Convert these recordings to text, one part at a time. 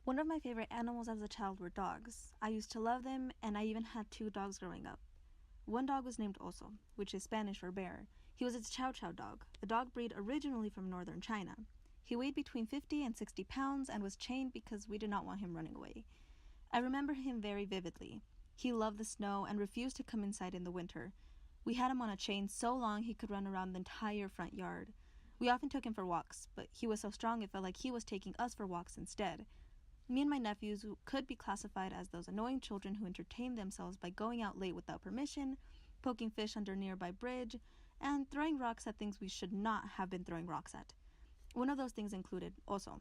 One of my favorite animals as a child were dogs. I used to love them, and I even had 2 dogs growing up. One dog was named Oso, which is Spanish for bear. He was a Chow Chow dog, a dog breed originally from northern China. He weighed between 50 and 60 pounds and was chained because we did not want him running away. I remember him very vividly. He loved the snow and refused to come inside in the winter. We had him on a chain so long he could run around the entire front yard. We often took him for walks, but he was so strong it felt like he was taking us for walks instead. Me and my nephews could be classified as those annoying children who entertain themselves by going out late without permission, poking fish under a nearby bridge, and throwing rocks at things we should not have been throwing rocks at. One of those things included Oso.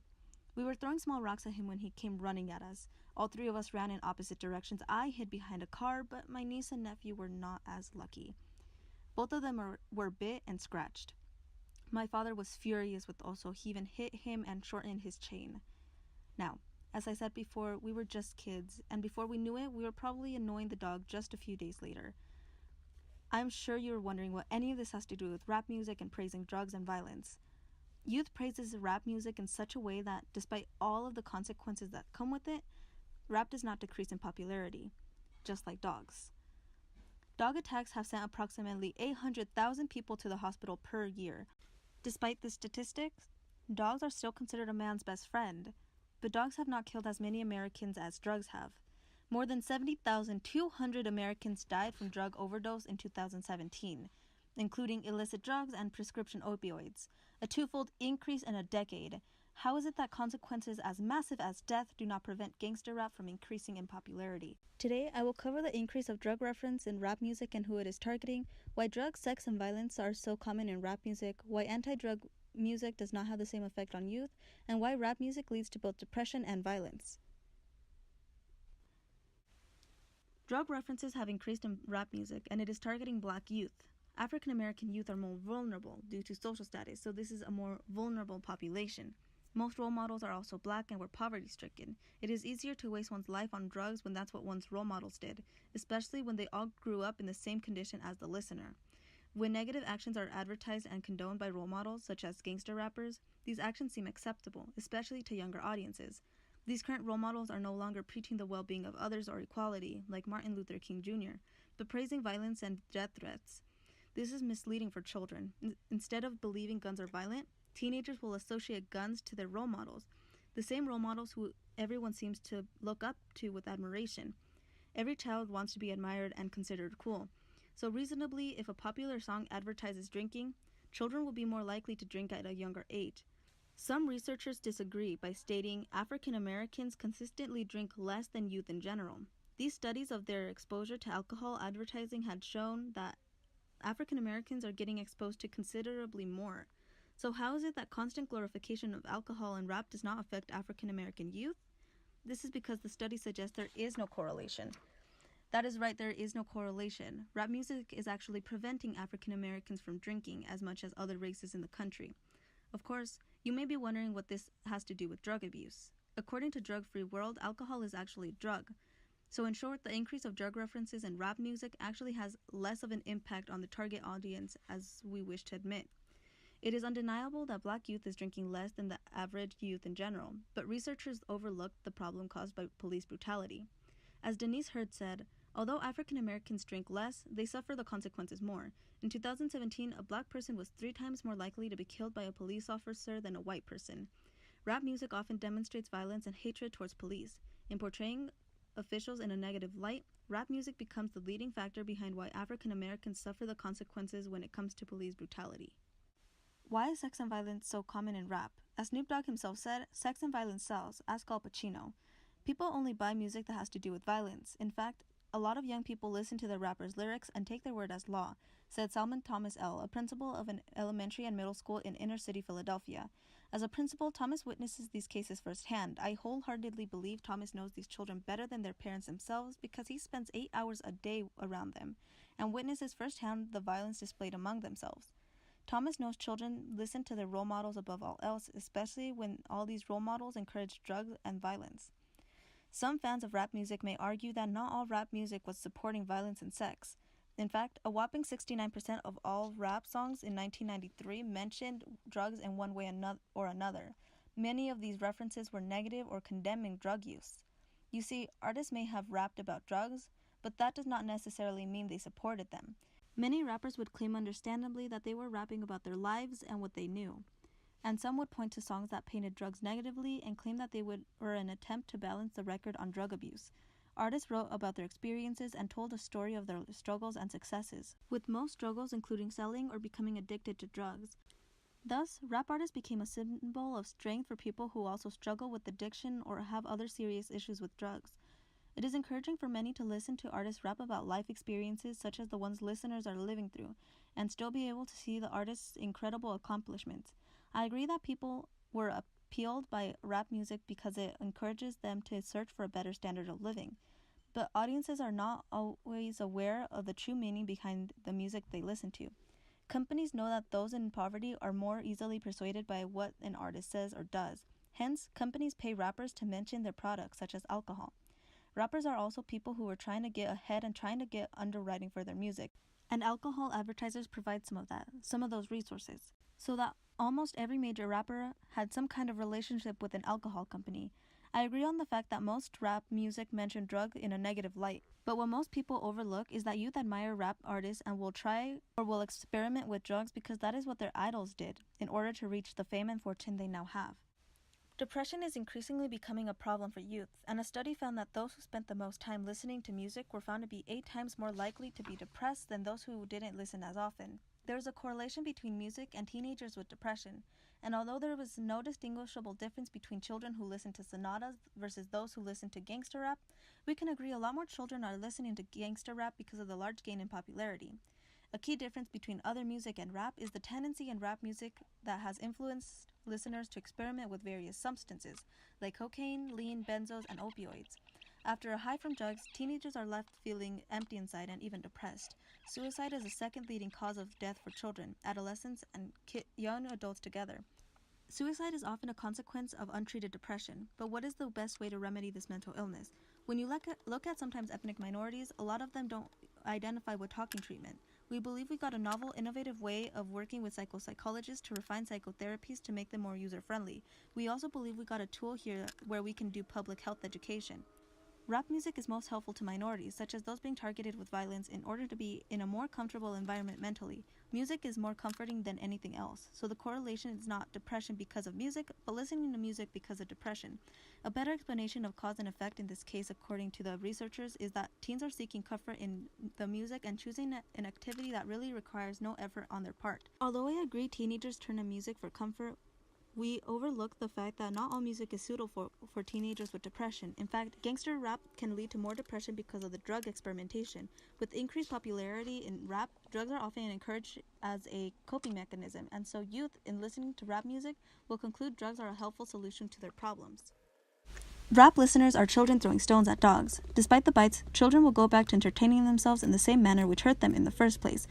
We were throwing small rocks at him when he came running at us. All 3 of us ran in opposite directions. I hid behind a car, but my niece and nephew were not as lucky. Both of them were bit and scratched. My father was furious with Oso. He even hit him and shortened his chain. Now, as I said before, we were just kids, and before we knew it, we were probably annoying the dog just a few days later. I'm sure you're wondering what any of this has to do with rap music and praising drugs and violence. Youth praises rap music in such a way that, despite all of the consequences that come with it, rap does not decrease in popularity, just like dogs. Dog attacks have sent approximately 800,000 people to the hospital per year. Despite the statistics, dogs are still considered a man's best friend. But dogs have not killed as many Americans as drugs have. More than 70,200 Americans died from drug overdose in 2017, including illicit drugs and prescription opioids, a 2-fold increase in a decade. How is it that consequences as massive as death do not prevent gangster rap from increasing in popularity? Today, I will cover the increase of drug reference in rap music and who it is targeting, why drugs, sex, and violence are so common in rap music, why anti-drug music does not have the same effect on youth, and why rap music leads to both depression and violence. Drug references have increased in rap music, and it is targeting Black youth. African American youth are more vulnerable due to social status, so this is a more vulnerable population. Most role models are also Black and were poverty-stricken. It is easier to waste one's life on drugs when that's what one's role models did, especially when they all grew up in the same condition as the listener. When negative actions are advertised and condoned by role models, such as gangster rappers, these actions seem acceptable, especially to younger audiences. These current role models are no longer preaching the well-being of others or equality, like Martin Luther King Jr., but praising violence and death threats. This is misleading for children. Instead of believing guns are violent, teenagers will associate guns to their role models, the same role models who everyone seems to look up to with admiration. Every child wants to be admired and considered cool. So reasonably, if a popular song advertises drinking, children will be more likely to drink at a younger age. Some researchers disagree by stating African Americans consistently drink less than youth in general. These studies of their exposure to alcohol advertising had shown that African Americans are getting exposed to considerably more. So how is it that constant glorification of alcohol and rap does not affect African American youth? This is because the study suggests there is no correlation. That is right, there is no correlation. Rap music is actually preventing African Americans from drinking as much as other races in the country. Of course, you may be wondering what this has to do with drug abuse. According to Drug Free World, alcohol is actually a drug. So in short, the increase of drug references in rap music actually has less of an impact on the target audience as we wish to admit. It is undeniable that Black youth is drinking less than the average youth in general, but researchers overlooked the problem caused by police brutality. As Denise Hurd said, although African Americans drink less, they suffer the consequences more. In 2017, a Black person was 3 times more likely to be killed by a police officer than a white person. Rap music often demonstrates violence and hatred towards police. In portraying officials in a negative light, rap music becomes the leading factor behind why African Americans suffer the consequences when it comes to police brutality. Why is sex and violence so common in rap? As Snoop Dogg himself said, sex and violence sells. Ask Al Pacino. People only buy music that has to do with violence. In fact, a lot of young people listen to the rappers' lyrics and take their word as law, said Salman Thomas L., a principal of an elementary and middle school in inner-city Philadelphia. As a principal, Thomas witnesses these cases firsthand. I wholeheartedly believe Thomas knows these children better than their parents themselves because he spends 8 hours a day around them and witnesses firsthand the violence displayed among themselves. Thomas knows children listen to their role models above all else, especially when all these role models encourage drugs and violence. Some fans of rap music may argue that not all rap music was supporting violence and sex. In fact, a whopping 69% of all rap songs in 1993 mentioned drugs in one way or another. many of these references were negative or condemning drug use. You see, artists may have rapped about drugs, but that does not necessarily mean they supported them. Many rappers would claim understandably that they were rapping about their lives and what they knew. And some would point to songs that painted drugs negatively and claim that they were an attempt to balance the record on drug abuse. Artists wrote about their experiences and told a story of their struggles and successes, with most struggles including selling or becoming addicted to drugs. Thus, rap artists became a symbol of strength for people who also struggle with addiction or have other serious issues with drugs. It is encouraging for many to listen to artists rap about life experiences such as the ones listeners are living through, and still be able to see the artist's incredible accomplishments. I agree that people were appealed by rap music because it encourages them to search for a better standard of living. But audiences are not always aware of the true meaning behind the music they listen to. Companies know that those in poverty are more easily persuaded by what an artist says or does. Hence, companies pay rappers to mention their products, such as alcohol. Rappers are also people who are trying to get ahead and trying to get underwriting for their music. And alcohol advertisers provide some of those resources. So that almost every major rapper had some kind of relationship with an alcohol company. I agree on the fact that most rap music mention drug in a negative light. But what most people overlook is that youth admire rap artists and will try or will experiment with drugs because that is what their idols did in order to reach the fame and fortune they now have. Depression is increasingly becoming a problem for youth, and a study found that those who spent the most time listening to music were found to be 8 times more likely to be depressed than those who didn't listen as often. There is a correlation between music and teenagers with depression, and although there was no distinguishable difference between children who listen to sonatas versus those who listen to gangster rap, we can agree a lot more children are listening to gangster rap because of the large gain in popularity. A key difference between other music and rap is the tendency in rap music that has influenced listeners to experiment with various substances, like cocaine, lean, benzos, and opioids. After a high from drugs, teenagers are left feeling empty inside and even depressed. Suicide is the second leading cause of death for children, adolescents, and young adults together. Suicide is often a consequence of untreated depression, but what is the best way to remedy this mental illness? When you look at sometimes ethnic minorities, a lot of them don't identify with talking treatment. We believe we got a novel, innovative way of working with psychologists to refine psychotherapies to make them more user-friendly. We also believe we got a tool here where we can do public health education. Rap music is most helpful to minorities, such as those being targeted with violence, in order to be in a more comfortable environment mentally. Music is more comforting than anything else, so the correlation is not depression because of music, but listening to music because of depression. A better explanation of cause and effect in this case, according to the researchers, is that teens are seeking comfort in the music and choosing an activity that really requires no effort on their part. Although I agree teenagers turn to music for comfort, we overlook the fact that not all music is suitable for teenagers with depression. In fact, gangster rap can lead to more depression because of the drug experimentation. With increased popularity in rap, drugs are often encouraged as a coping mechanism, and so youth, in listening to rap music, will conclude drugs are a helpful solution to their problems. Rap listeners are children throwing stones at dogs. Despite the bites, children will go back to entertaining themselves in the same manner which hurt them in the first place.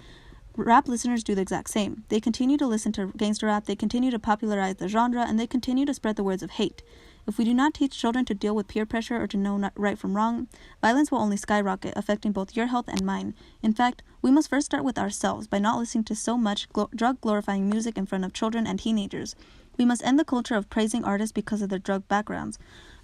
Rap listeners do the exact same. They continue to listen to gangster rap, they continue to popularize the genre, and they continue to spread the words of hate. If we do not teach children to deal with peer pressure or to know right from wrong, violence will only skyrocket, affecting both your health and mine. In fact, we must first start with ourselves by not listening to so much drug-glorifying music in front of children and teenagers. We must end the culture of praising artists because of their drug backgrounds.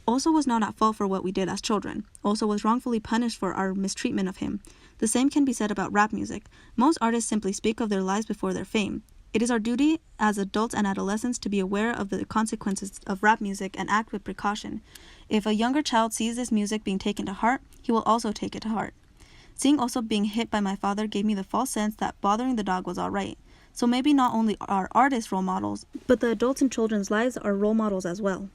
Oso was not at fault for what we did as children. Oso was wrongfully punished for our mistreatment of him. The same can be said about rap music. Most artists simply speak of their lives before their fame. It is our duty as adults and adolescents to be aware of the consequences of rap music and act with precaution. If a younger child sees this music being taken to heart, he will also take it to heart. Seeing Oso being hit by my father gave me the false sense that bothering the dog was alright. So maybe not only are artists role models, but the adults in children's lives are role models as well.